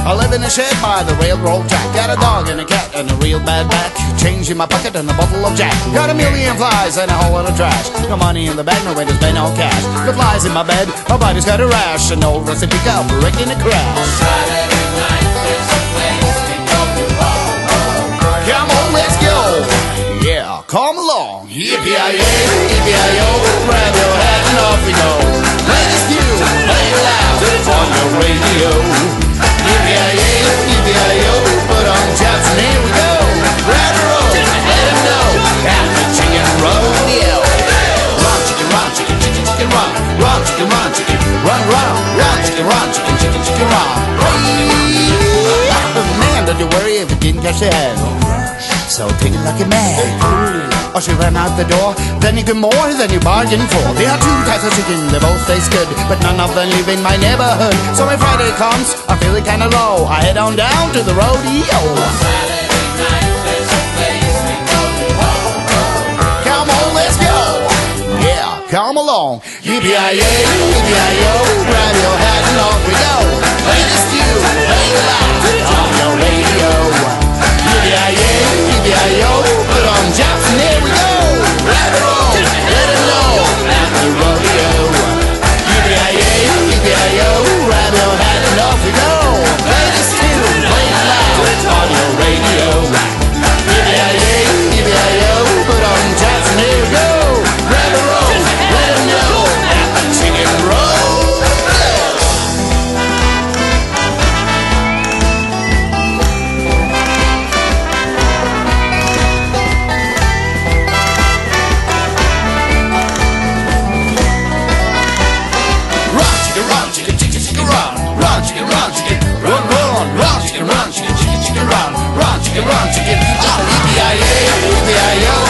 I live in a shed by the railroad track. Got a dog and a cat and a real bad back. Change in my pocket and a bottle of Jack. Got a million flies and a whole lot of trash. No money in the bag, no way to spend no cash. The flies in my bed, my body's got a rash. An old rusty pickup wrecked in a crash. Saturday night, there's a place we go to. Come on, let's go. Yeah, come along. Yippee-yi-yay, yippee-yi-yo. Grab your hat and off we go. Let's do, play it loud on your radio. Yippee-yi-yay, yippee-yi-yo. Put on chaps and here we go. Grab a roll, let him know. At the chicken rodeo. Run, chicken, run, chicken, chicken, chicken, run. Run, chicken, run, chicken, run, run. Run, chicken, run, chicken, chicken, chicken, run. Man, don't you worry if you didn't catch the head. So take it like a man. Or she ran out the door. Then you get more than you bargained for. There are two types of chicken, they both taste good, but none of them live in my neighborhood. So when Friday comes, I'm feeling kinda low. I head on down to the rodeo. Saturday night, there's a place we go to. Come on, let's go. Yeah, come along. Yippee-yi-yay, yippee-yi-yo. Grab your hat and off we go. Play this tune, play it loud on your radio. Yippee-yi-yay, yippee-yi-yo. Put on chaps and here we go. Grab it roll, let it know. At the rodeo. Yippee-yi-yay, yippee-yi-yo. Grab your hat and off we go. Play this tune, play it loud on your radio. Yippee-yi-yay, yippee-yi-yo. Put on chaps and here we go. Grab it roll, let it know. At the chicken rodeo. Run, chicken, chicken, chicken, run. Run, chicken, run, chicken, run, run. Run, chicken, run, chicken, chicken, chicken, run. Run, chicken, run, chicken. Oh, yippee-yi-yay, yippee-yi-yo.